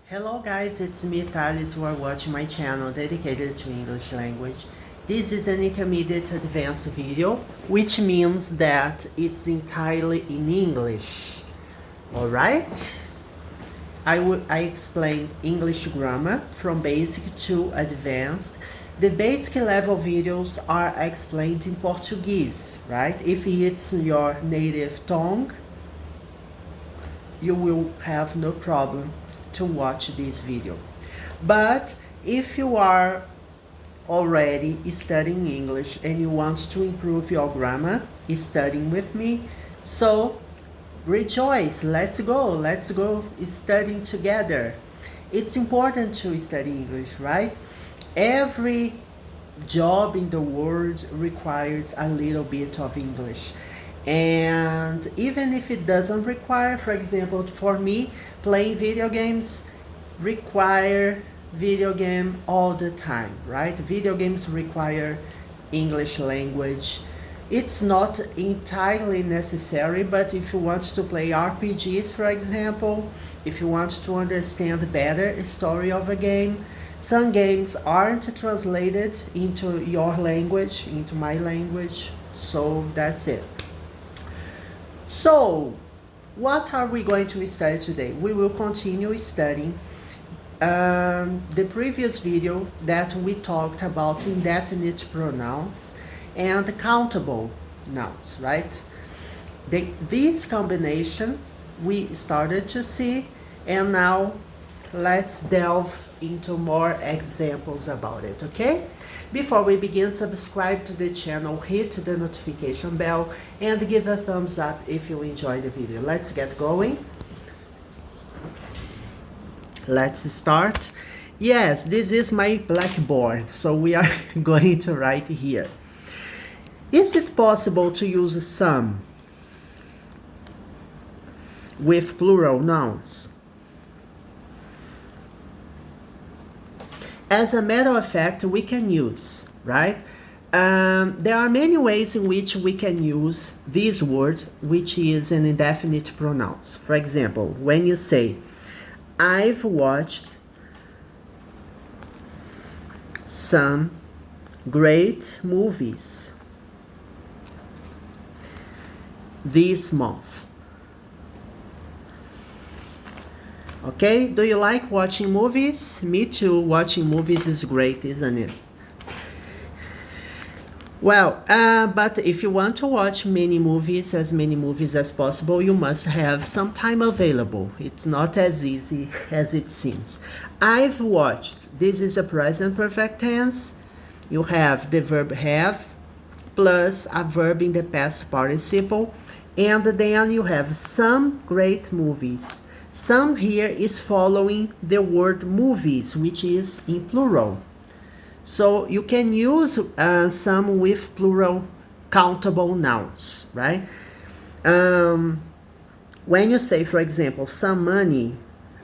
Hello guys, it's me Thales who are watching my channel dedicated to English language. This is an intermediate advanced video, which means that it's entirely in English. Alright? I explain English grammar from basic to advanced. The basic level videos are explained in Portuguese, right? If it's your native tongue, you will have no problem to watch this video. But if you are already studying English and you want to improve your grammar, studying with me, so rejoice, let's go studying together. It's important to study English, right? Every job in the world requires a little bit of English. And even if it doesn't require, for example, for me, playing video games require video game all the time, right? Video games require English language. It's not entirely necessary, but if you want to play RPGs, for example, if you want to understand better the story of a game, some games aren't translated into your language, into my language, so that's it. So, what are we going to study today? We will continue studying the previous video that we talked about indefinite pronouns and countable nouns, right? This combination we started to see, and now let's delve into more examples about it, okay? Before we begin, subscribe to the channel, hit the notification bell, and give a thumbs up if you enjoy the video. Let's get going. Let's start. Yes, this is my blackboard, so we are going to write here. Is it possible to use some with plural nouns? As a matter of fact, we can use, right? There are many ways in which we can use this word, which is an indefinite pronouns. For example, when you say, I've watched some great movies this month. Okay, do you like watching movies? Me too, watching movies is great, isn't it? Well, but if you want to watch many movies as possible, you must have some time available. It's not as easy as it seems. I've watched, this is a present perfect tense. You have the verb have plus a verb in the past participle, and then you have some great movies. Some here is following the word movies, which is in plural. So you can use some with plural countable nouns, right? When you say, for example, some money,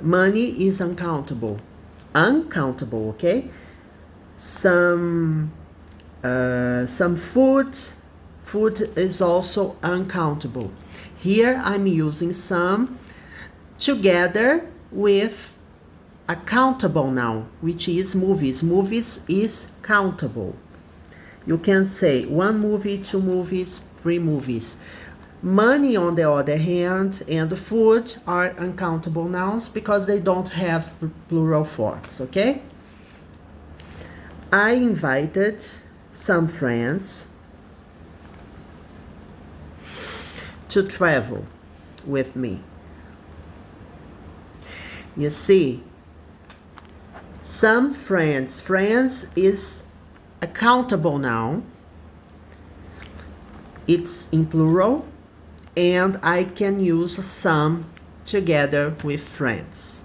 money is uncountable. Uncountable, okay? Some food, food is also uncountable. Here I'm using some together with a countable noun, which is movies. Movies is countable. You can say one movie, two movies, three movies. Money, on the other hand, and food are uncountable nouns because they don't have plural forms, okay? I invited some friends to travel with me. You see, some friends. Friends is a countable noun. It's in plural, and I can use some together with friends.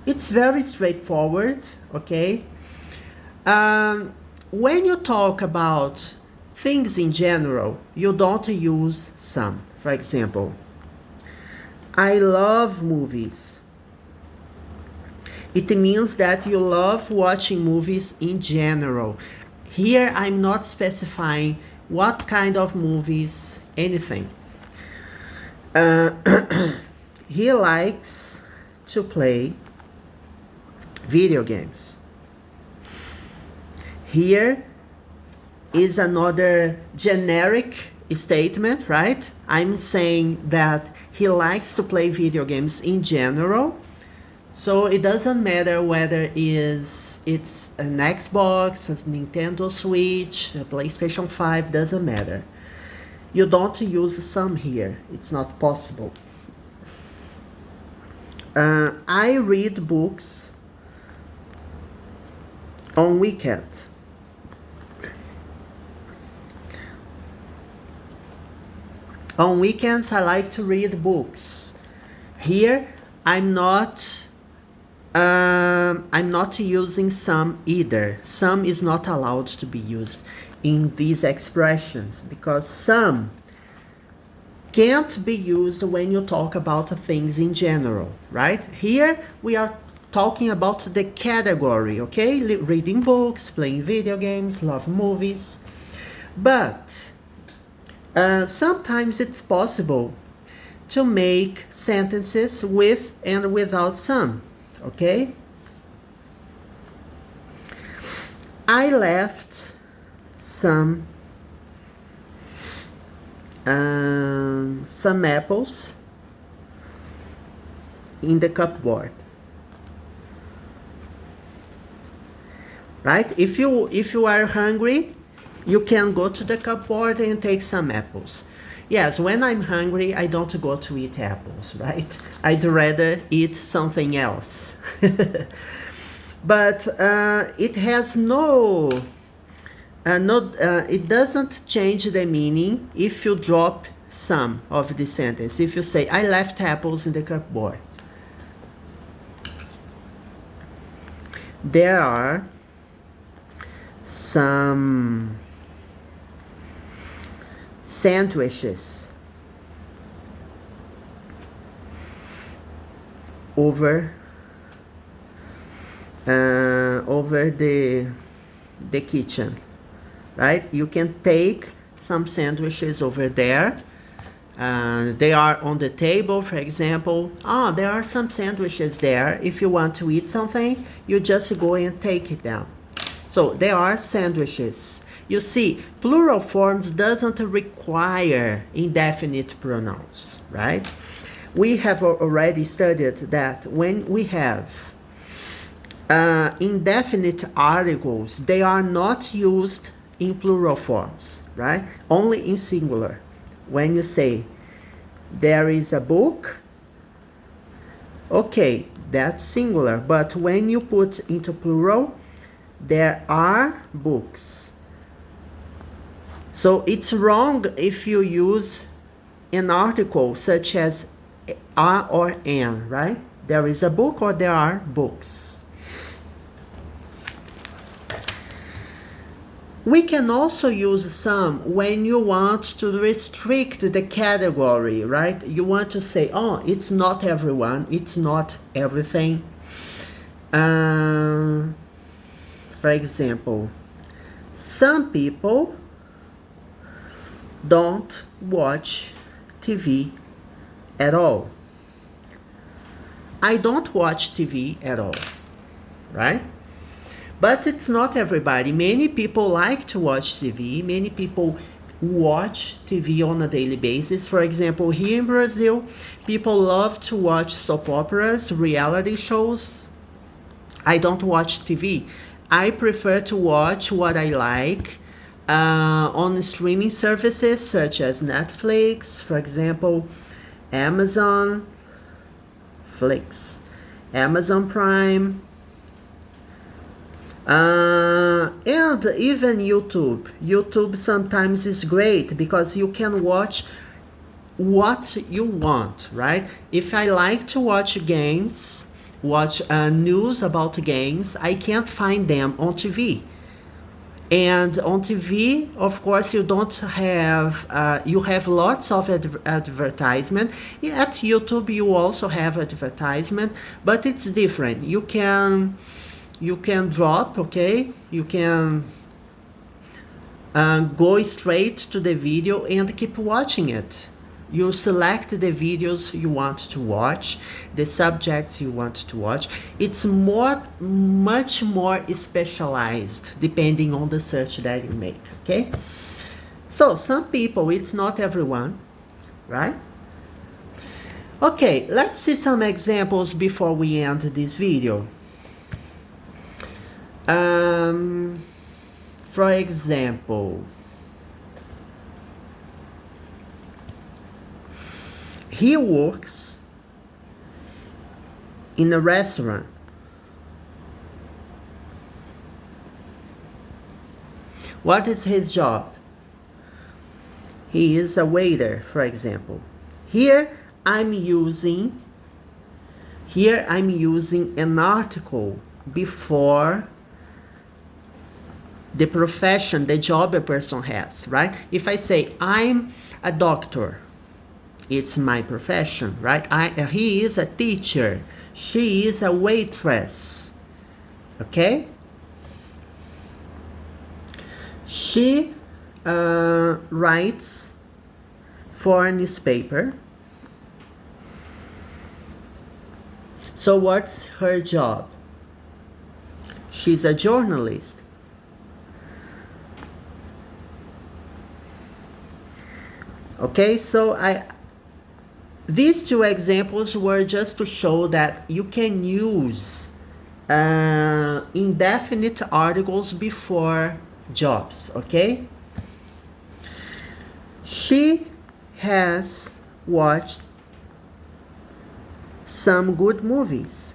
It's very straightforward, okay? When you talk about things in general, you don't use some. For example, I love movies. It means that you love watching movies in general. Here I'm not specifying what kind of movies, anything. He likes to play video games. Here is another generic statement, right? I'm saying that he likes to play video games in general. So it doesn't matter whether it's an Xbox, a Nintendo Switch, a PlayStation 5, doesn't matter. You don't use some here. It's not possible. I read books on weekend. On weekends, I like to read books. Here, I'm not using some either. Some is not allowed to be used in these expressions because some can't be used when you talk about things in general, right? Here we are talking about the category, okay? Reading books, playing video games, love movies. But sometimes it's possible to make sentences with and without some, okay? I left some apples in the cupboard, right? If you are hungry, you can go to the cupboard and take some apples. Yes, when I'm hungry, I don't go to eat apples, right? I'd rather eat something else. But it has it doesn't change the meaning if you drop some of the sentence. If you say, I left apples in the cupboard. There are some sandwiches over the kitchen, right? You can take some sandwiches over there. They are on the table, for example. There are some sandwiches there. If you want to eat something, you just go and take them. So there are sandwiches. You see, plural forms doesn't require indefinite pronouns, right? We have already studied that when we have indefinite articles, they are not used in plural forms, right? Only in singular. When you say, there is a book, okay, that's singular. But when you put into plural, there are books. So it's wrong if you use an article such as a or an, right? There is a book or there are books. We can also use some when you want to restrict the category, right? You want to say, it's not everyone, it's not everything. For example, some people don't watch TV at all. I don't watch TV at all, right? But it's not everybody. Many people like to watch TV. Many people watch TV on a daily basis. For example, here in Brazil, people love to watch soap operas, reality shows. I don't watch TV. I prefer to watch what I like on streaming services such as Netflix, for example, Amazon Prime, and even YouTube. YouTube sometimes is great because you can watch what you want, right? If I like to watch games, watch news about games, I can't find them on TV. And on TV, of course, you don't have, you have lots of advertisement. At YouTube, you also have advertisement, but it's different. You can drop, okay? You can go straight to the video and keep watching it. You select the videos you want to watch, the subjects you want to watch. It's much more specialized depending on the search that you make, okay? So some people, it's not everyone, right? Okay, let's see some examples before we end this video. For example, he works in a restaurant. What is his job? He is a waiter, for example. Here I'm using an article before the profession, the job a person has, right? If I say I'm a doctor, it's my profession, right? He is a teacher. She is a waitress. Okay? She writes for a newspaper. So what's her job? She's a journalist. Okay, so these two examples were just to show that you can use indefinite articles before jobs, okay? She has watched some good movies.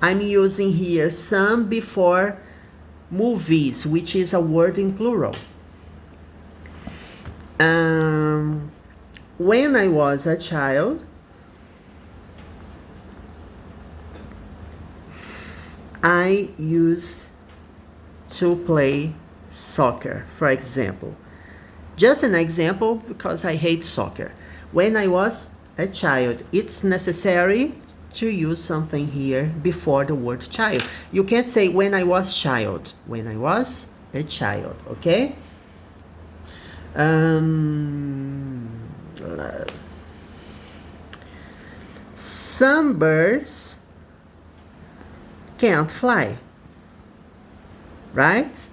I'm using here some before movies, which is a word in plural. When I was a child, I used to play soccer, for example. Just an example because I hate soccer. When I was a child, it's necessary to use something here before the word child. You can't say when I was child. When I was a child, okay? Some birds can't fly, right?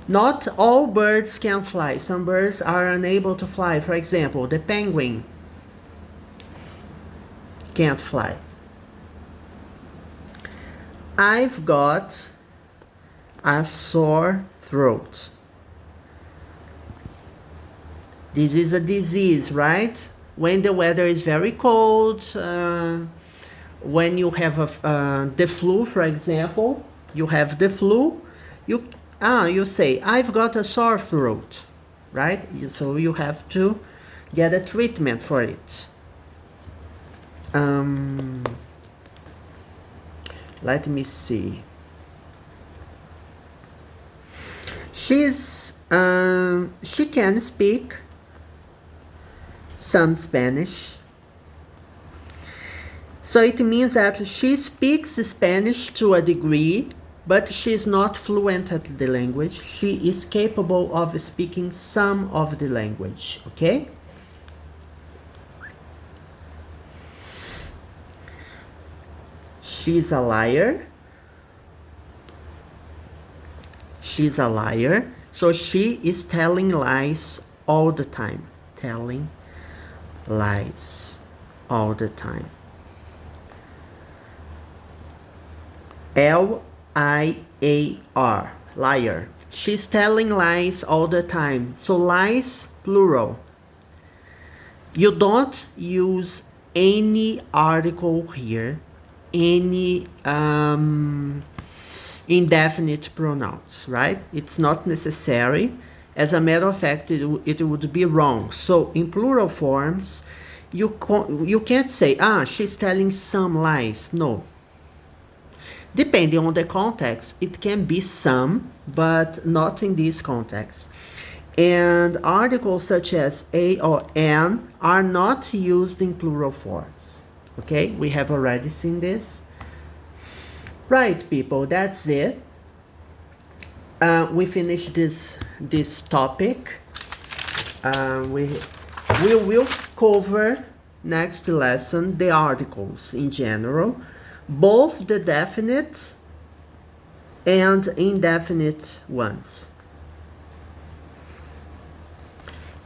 Not all birds can fly. Some birds are unable to fly. For example, the penguin can't fly. I've got a sore throat. This is a disease, right? When the weather is very cold, when you have the flu, for example, you have the flu, you say, I've got a sore throat, right? So you have to get a treatment for it. Let me see. She can speak some Spanish. So it means that she speaks Spanish to a degree, but she is not fluent at the language. She is capable of speaking some of the language, okay? She's a liar. She's a liar. So she is telling lies all the time. Telling lies all the time. L-I-A-R, liar. She's telling lies all the time. So lies, plural. You don't use any article here, any indefinite pronouns, right? It's not necessary. As a matter of fact, it would be wrong. So in plural forms, you can't say, she's telling some lies. No. Depending on the context, it can be some, but not in this context. And articles such as a or an are not used in plural forms. Okay, we have already seen this. Right, people, that's it. We finished this topic. We will cover next lesson the articles in general, both the definite and indefinite ones,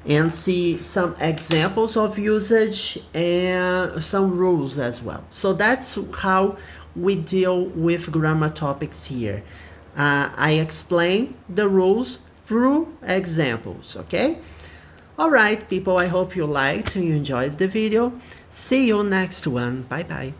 and see some examples of usage and some rules as well. So that's how we deal with grammar topics here. I explain the rules through examples, okay? Alright, people, I hope you liked and you enjoyed the video. See you next one. Bye bye.